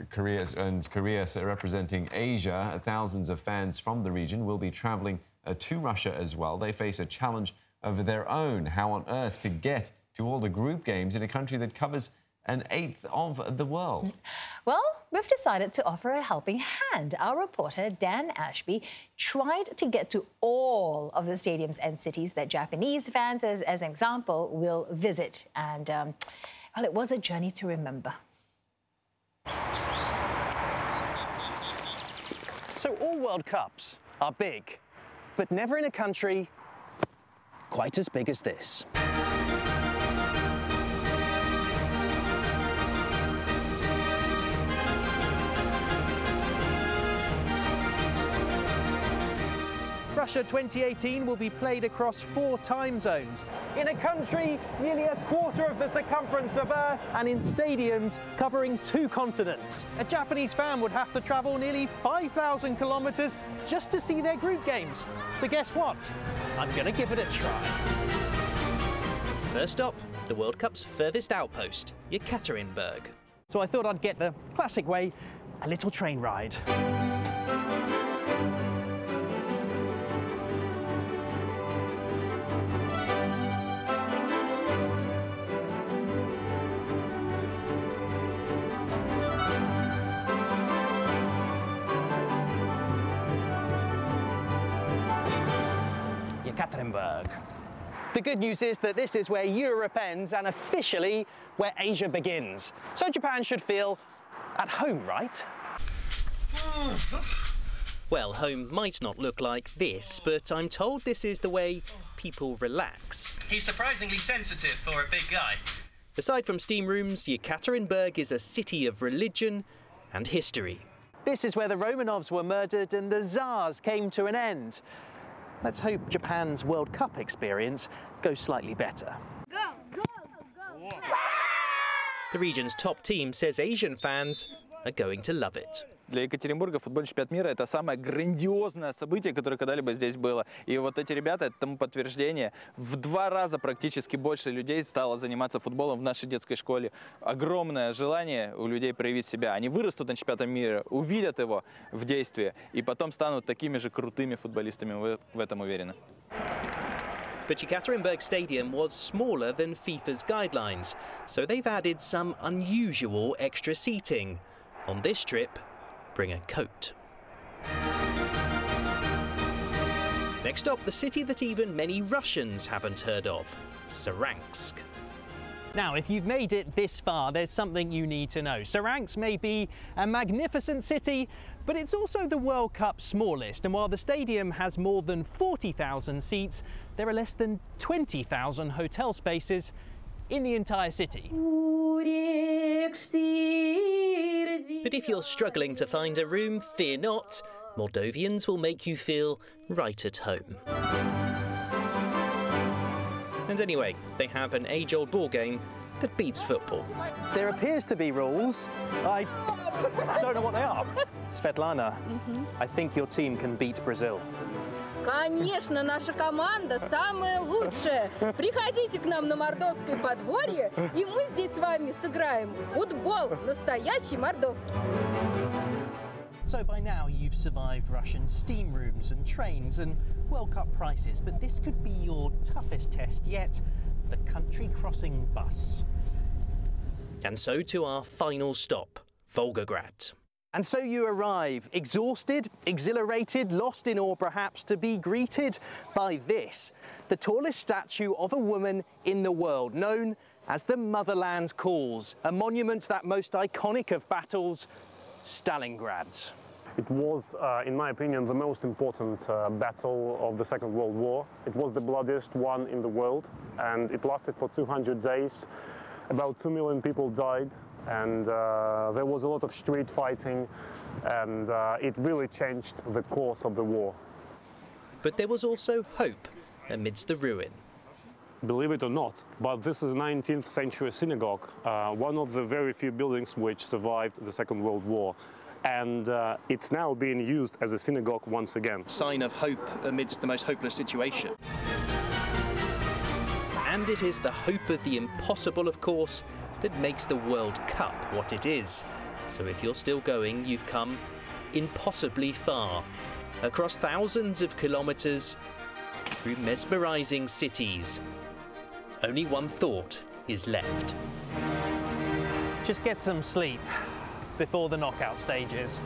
Korea representing Asia. Thousands of fans from the region will be travelling to Russia as well. They face a challenge of their own. How on earth to get to all the group games in a country that covers an eighth of the world? Well, we've decided to offer a helping hand. Our reporter, Dan Ashby, tried to get to all of the stadiums and cities that Japanese fans, as an example, will visit. And, well, it was a journey to remember. So all World Cups are big, but never in a country quite as big as this. Russia 2018 will be played across 4 time zones, in a country nearly a quarter of the circumference of Earth, and in stadiums covering 2 continents. A Japanese fan would have to travel nearly 5,000 kilometers just to see their group games. So guess what? I'm gonna give it a try. First stop, the World Cup's furthest outpost, Yekaterinburg. So I thought I'd get the classic way, a little train ride. Yekaterinburg. The good news is that this is where Europe ends and officially where Asia begins. So Japan should feel at home, right? Well, home might not look like this, but I'm told this is the way people relax. He's surprisingly sensitive for a big guy. Aside from steam rooms, Yekaterinburg is a city of religion and history. This is where the Romanovs were murdered and the Tsars came to an end. Let's hope Japan's World Cup experience goes slightly better. Go, go, go, go. The region's top team says Asian fans are going to love it. Для Екатеринбурга футбольный чемпионат мира – это самое грандиозное событие, которое когда-либо здесь было. И вот эти ребята – это тому подтверждение. В 2 раза практически больше людей стало заниматься футболом в нашей детской школе. Огромное желание у людей проявить себя. Они вырастут на чемпионате мира, увидят его в действии и потом станут такими же крутыми футболистами. Вы в этом уверены? But Yekaterinburg Stadium was smaller than FIFA's guidelines, so they've added some unusual extra seating. On this trip, bring a coat. Next up, the city that even many Russians haven't heard of, Saransk. Now, if you've made it this far, there's something you need to know. Saransk may be a magnificent city, but it's also the World Cup's smallest. And while the stadium has more than 40,000 seats, there are less than 20,000 hotel spaces in the entire city. But if you're struggling to find a room, fear not. Moldovians will make you feel right at home. And anyway, they have an age-old ball game that beats football. There appears to be rules. I don't know what they are. Svetlana, I think your team can beat Brazil. Конечно, наша команда самая лучшая. Приходите к нам на мордовское подворье, и мы здесь с вами сыграем в футбол, настоящий мордовский. So by now you've survived Russian steam rooms and trains and World Cup prices, but this could be your toughest test yet, the country-crossing bus. And so to our final stop, Volgograd. And so you arrive, exhausted, exhilarated, lost in awe perhaps, to be greeted by this, the tallest statue of a woman in the world, known as the Motherland Calls, a monument that most iconic of battles, Stalingrad. It was, in my opinion, the most important battle of the Second World War. It was the bloodiest one in the world, and it lasted for 200 days. About 2 million people died, and there was a lot of street fighting, and it really changed the course of the war. But there was also hope amidst the ruin. Believe it or not, but this is a 19th century synagogue, one of the very few buildings which survived the Second World War. And it's now being used as a synagogue once again. Sign of hope amidst the most hopeless situation. And it is the hope of the impossible, of course, that makes the World Cup what it is. So if you're still going, you've come impossibly far, across thousands of kilometers, through mesmerizing cities. Only one thought is left. Just get some sleep before the knockout stages.